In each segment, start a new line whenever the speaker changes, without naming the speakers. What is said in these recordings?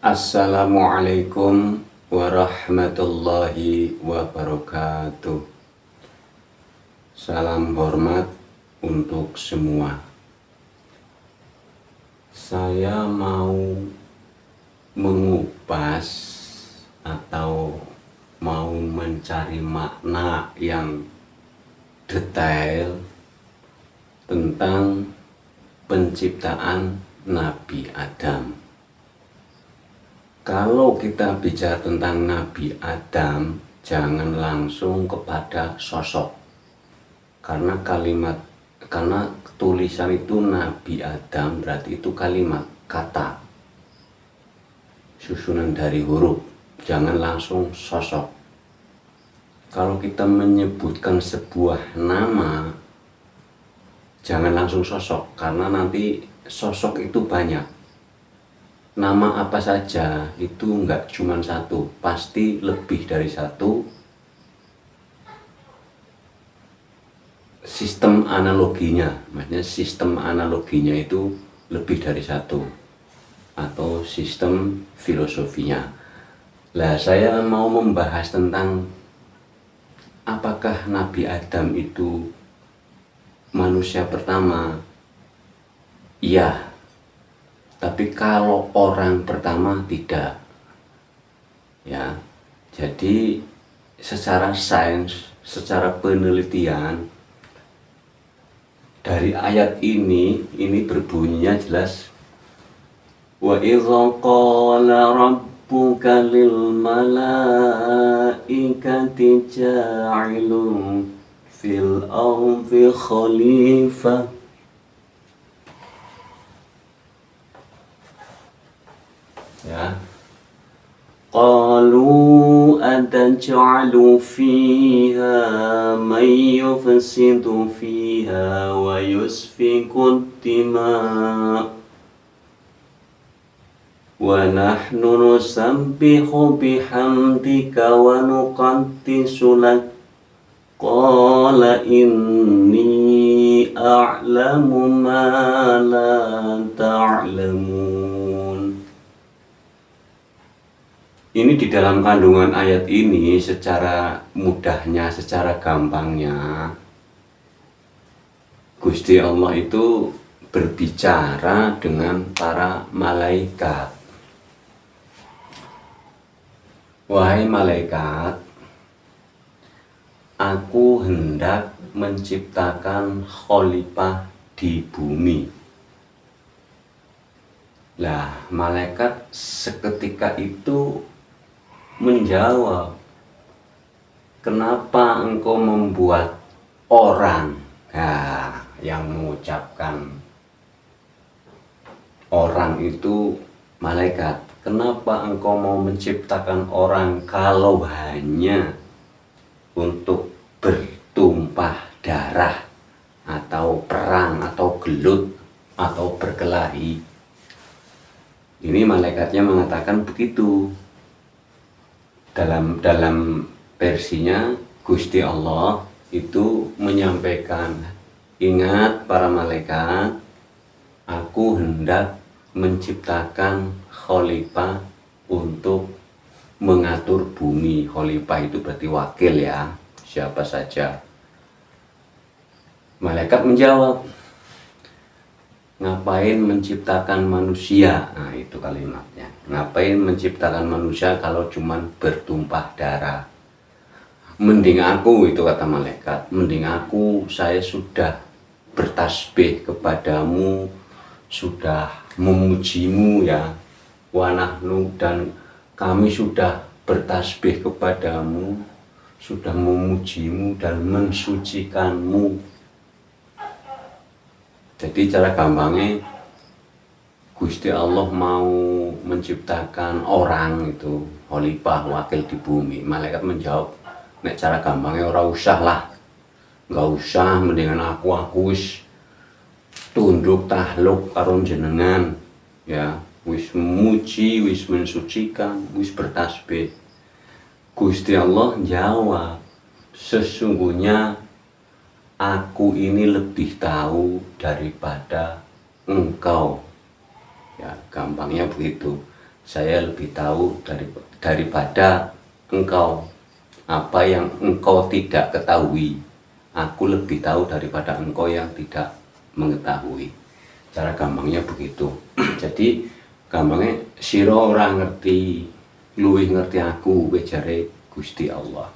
Assalamualaikum warahmatullahi wabarakatuh. Salam hormat untuk semua. Saya mau mengupas atau mau mencari makna yang detail tentang penciptaan Nabi Adam. Kalau kita bicara tentang Nabi Adam, jangan langsung kepada sosok. Karena tulisan itu Nabi Adam berarti itu kalimat, kata. Susunan dari huruf, jangan langsung sosok. Kalau kita menyebutkan sebuah nama, jangan langsung sosok, karena nanti sosok itu banyak. Nama apa saja itu enggak cuma satu, pasti lebih dari satu. Sistem analoginya, maksudnya sistem analoginya itu lebih dari satu, atau sistem filosofinya. Lah, saya mau membahas tentang apakah Nabi Adam itu manusia pertama? Iya. Tapi kalau orang pertama tidak, ya. Jadi secara sains, secara penelitian dari ayat ini berbunyinya jelas. Wa idza qala rabbuka lil malaikati ja'ilun fil ardi khalifah. Ya. Qalu ataj'alu fiha man yufsidu fiha wa yusfiku dima wa nahnu nusabbihu bihamdika wa nuqaddisu lak. Qala inni a'lamu ma la ta'lamun. Ini di dalam kandungan ayat ini secara mudahnya, secara gampangnya, Gusti Allah itu berbicara dengan para malaikat. Wahai malaikat, aku hendak menciptakan khalifah di bumi. Lah, malaikat seketika itu menjawab, kenapa engkau membuat orang? Nah, yang mengucapkan orang itu malaikat. Kenapa engkau mau menciptakan orang kalau hanya untuk bertumpah darah atau perang atau gelut atau berkelahi? Ini malaikatnya mengatakan begitu. Dalam versinya Gusti Allah itu menyampaikan, ingat para malaikat, aku hendak menciptakan khalifah untuk mengatur bumi. Khalifah itu berarti wakil, ya, siapa saja. Malaikat menjawab, ngapain menciptakan manusia? Nah, itu kalimatnya. Ngapain menciptakan manusia kalau cuman bertumpah darah? Mending aku, itu kata malaikat, mending aku, saya sudah bertasbih kepadamu, sudah memujimu, ya. Wa nahnu, dan kami sudah bertasbih kepadamu, sudah memujimu dan mensucikanmu. Jadi cara gampangnya, Gusti Allah mau menciptakan orang itu khalifah, wakil di bumi. Malaikat menjawab, nek cara gampangnya ora usah lah, nggak usah, mendingan aku wis tunduk tahluk karo jenengan, ya, wis memuji, wis mensucikan, wis bertasbih. Gusti Allah jawab, sesungguhnya aku ini lebih tahu daripada engkau. Ya, gampangnya begitu. Saya lebih tahu daripada engkau. Apa yang engkau tidak ketahui, aku lebih tahu daripada engkau yang tidak mengetahui. Cara gampangnya begitu. Jadi gampangnya sira ora ngerti, luwih ngerti aku, jare Gusti Allah.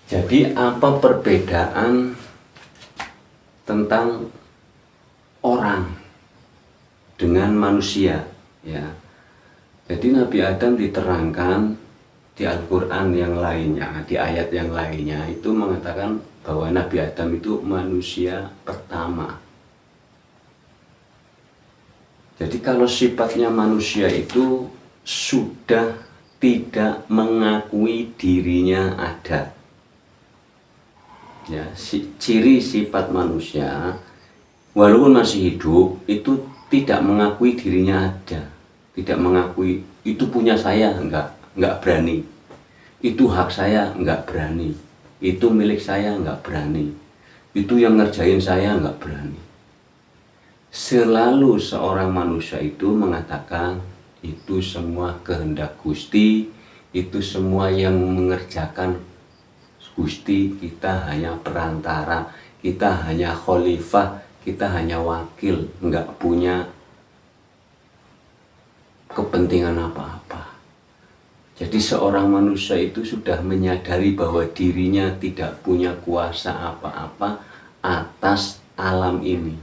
Jadi apa perbedaan tentang orang dengan manusia, ya. Jadi Nabi Adam diterangkan di Al-Quran yang lainnya, di ayat yang lainnya itu mengatakan bahwa Nabi Adam itu manusia pertama. Jadi kalau sifatnya manusia itu sudah tidak mengakui dirinya ada. Ya, ciri sifat manusia walaupun masih hidup itu tidak mengakui dirinya ada, tidak mengakui itu punya saya, enggak berani. Itu hak saya, enggak berani. Itu milik saya, enggak berani. Itu yang ngerjain saya, enggak berani. Selalu seorang manusia itu mengatakan itu semua kehendak Gusti, itu semua yang mengerjakan Gusti, kita hanya perantara, kita hanya khalifah, kita hanya wakil, enggak punya kepentingan apa-apa. Jadi seorang manusia itu sudah menyadari bahwa dirinya tidak punya kuasa apa-apa atas alam ini.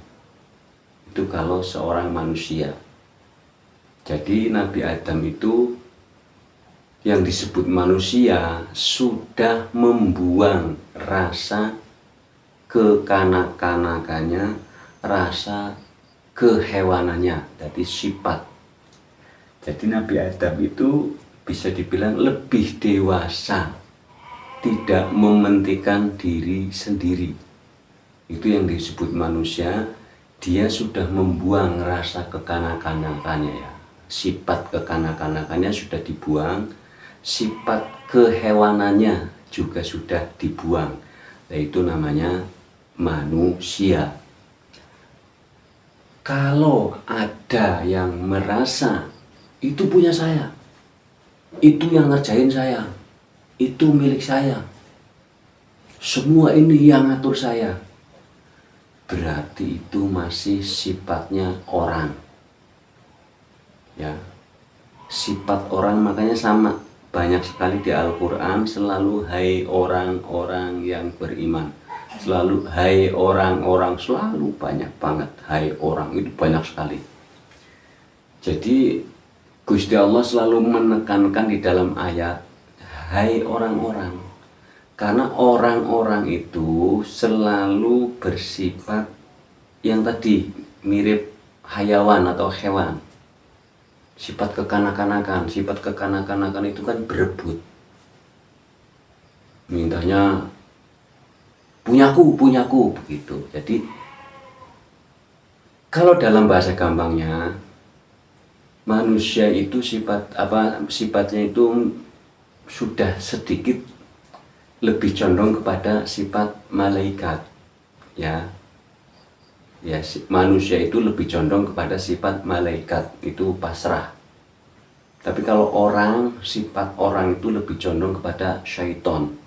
Itu kalau seorang manusia. Jadi Nabi Adam itu yang disebut manusia sudah membuang rasa kekanak-kanakannya, rasa kehewanannya, jadi sifat. Jadi Nabi Adam itu bisa dibilang lebih dewasa, tidak mementingkan diri sendiri. Itu yang disebut manusia, dia sudah membuang rasa kekanak-kanakannya, ya. Sifat kekanak-kanakannya sudah dibuang, sifat kehewanannya juga sudah dibuang. Nah, itu namanya manusia. Kalau ada yang merasa itu punya saya, itu yang ngerjain saya, itu milik saya, semua ini yang ngatur saya, berarti itu masih sifatnya orang, ya. Sifat orang makanya sama, banyak sekali di Al-Quran selalu hai orang-orang yang beriman, selalu hai orang-orang, selalu banyak banget hai orang, itu banyak sekali. Jadi Gusti Allah selalu menekankan di dalam ayat hai orang-orang, karena orang-orang itu selalu bersifat yang tadi mirip hayawan atau hewan. Sifat kekanak-kanakan itu kan berebut, mintanya punyaku begitu. Jadi kalau dalam bahasa gampangnya, manusia itu sifatnya itu sudah sedikit lebih condong kepada sifat malaikat, ya. Ya, manusia itu lebih condong kepada sifat malaikat, itu pasrah. Tapi kalau orang, sifat orang itu lebih condong kepada syaiton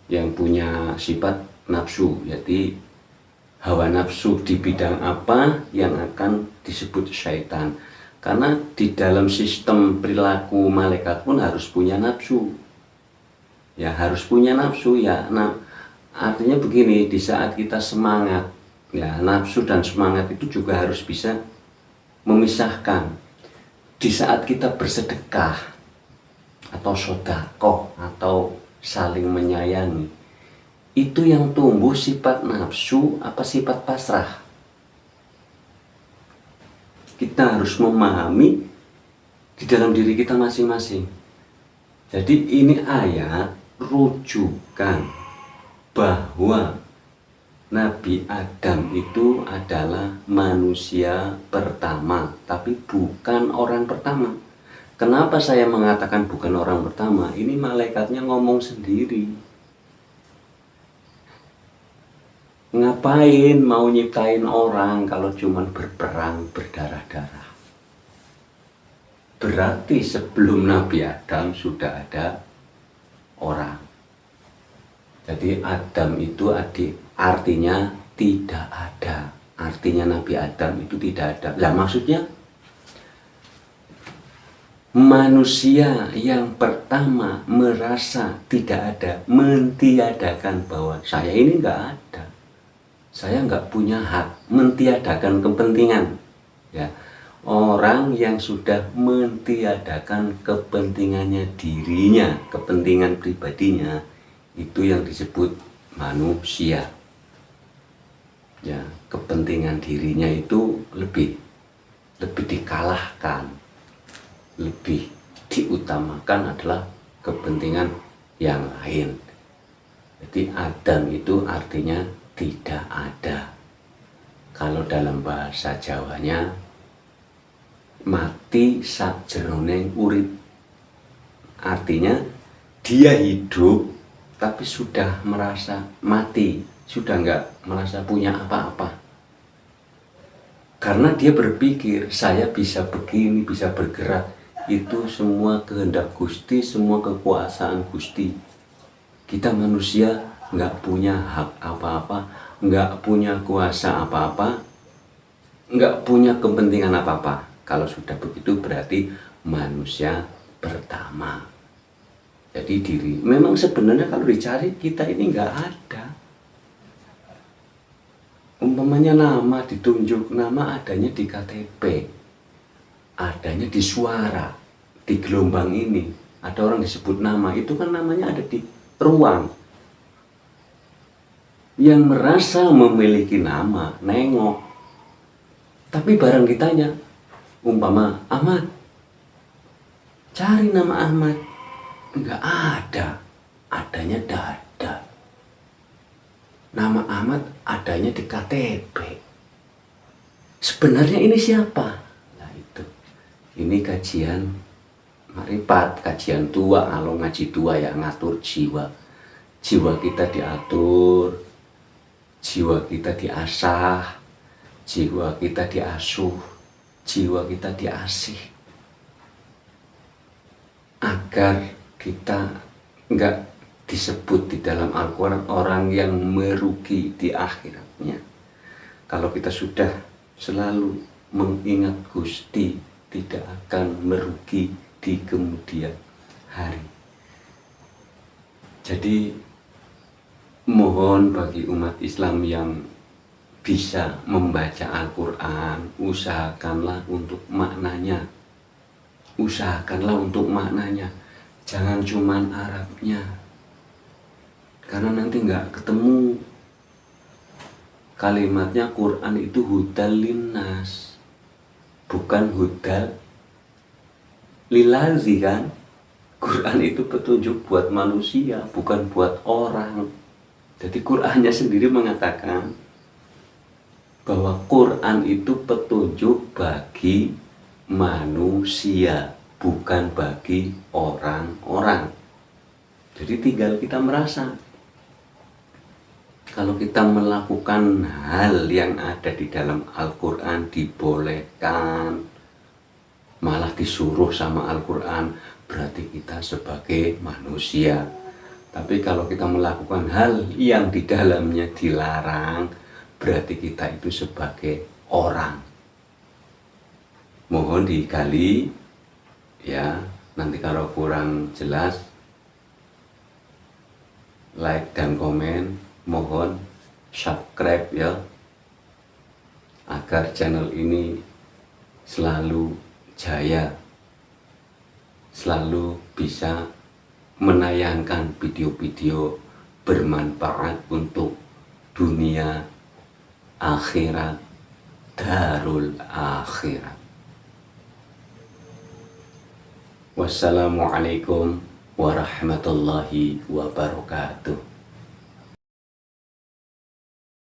yang punya sifat nafsu. Jadi hawa nafsu di bidang apa yang akan disebut syaitan. Karena di dalam sistem perilaku malaikat pun harus punya nafsu. Ya, harus punya nafsu, ya. Nah, artinya begini, di saat kita semangat, ya, nafsu dan semangat itu juga harus bisa memisahkan. Di saat kita bersedekah atau sedekah atau saling menyayangi, itu yang tumbuh sifat nafsu apa sifat pasrah. Kita harus memahami di dalam diri kita masing-masing. Jadi ini ayat rujukan bahwa Nabi Adam itu adalah manusia pertama, tapi bukan orang pertama. Kenapa saya mengatakan bukan orang pertama? Ini malaikatnya ngomong sendiri. Ngapain mau nyiptain orang kalau cuman berperang berdarah-darah? berarti sebelum Nabi Adam sudah ada orang. Jadi Adam itu artinya tidak ada. Artinya Nabi Adam itu tidak ada. Lah maksudnya manusia yang pertama merasa tidak ada, mentiadakan bahwa saya ini nggak ada, saya nggak punya hak, mentiadakan kepentingan. Ya, orang yang sudah mentiadakan kepentingannya dirinya, kepentingan pribadinya, itu yang disebut manusia. Ya, kepentingan dirinya itu lebih dikalahkan, lebih diutamakan adalah kepentingan yang lain. Jadi Adam itu artinya tidak ada. Kalau dalam bahasa Jawanya mati sakjroning urip. Artinya dia hidup tapi sudah merasa mati, sudah nggak merasa punya apa-apa. Karena dia berpikir saya bisa begini, bisa bergerak, itu semua kehendak Gusti, semua kekuasaan Gusti. Kita manusia nggak punya hak apa-apa, nggak punya kuasa apa-apa, nggak punya kepentingan apa-apa. Kalau sudah begitu berarti manusia pertama. Jadi diri, memang sebenarnya kalau dicari kita ini nggak ada. Umpamanya nama ditunjuk, nama adanya di KTP, adanya di suara, di gelombang ini. Ada orang disebut nama, itu kan namanya ada di ruang. Yang merasa memiliki nama, nengok. Tapi barang ditanya, umpama Ahmad, cari nama Ahmad, enggak ada, adanya dada. Nama Ahmad adanya di KTP. Sebenarnya ini siapa? Nah itu, ini kajian makrifat, kajian tua, kalau ngaji tua ya ngatur jiwa. Jiwa kita diatur, jiwa kita diasah, jiwa kita diasuh, jiwa kita diasih. Agar kita enggak disebut di dalam Al-Quran orang yang merugi di akhiratnya. Kalau kita sudah selalu mengingat Gusti, tidak akan merugi di kemudian hari. Jadi mohon bagi umat Islam yang bisa membaca Al-Quran, usahakanlah untuk maknanya. Usahakanlah untuk maknanya. Jangan cuman Arabnya. Karena nanti nggak ketemu. Kalimatnya Quran itu hudal linnas, bukan hudal lilazi kan. Quran itu petunjuk buat manusia, bukan buat orang. Jadi Qurannya sendiri mengatakan bahwa Quran itu petunjuk bagi manusia, bukan bagi orang-orang. Jadi tinggal kita merasa. Kalau kita melakukan hal yang ada di dalam Al-Quran dibolehkan, malah disuruh sama Al-Quran, berarti kita sebagai manusia. Tapi kalau kita melakukan hal yang di dalamnya dilarang, berarti kita itu sebagai orang. Mohon digali, ya, nanti kalau kurang jelas, like dan komen. Mohon subscribe ya, agar channel ini selalu jaya, selalu bisa menayangkan video-video bermanfaat untuk dunia akhirat, darul akhirat. Wassalamualaikum warahmatullahi wabarakatuh.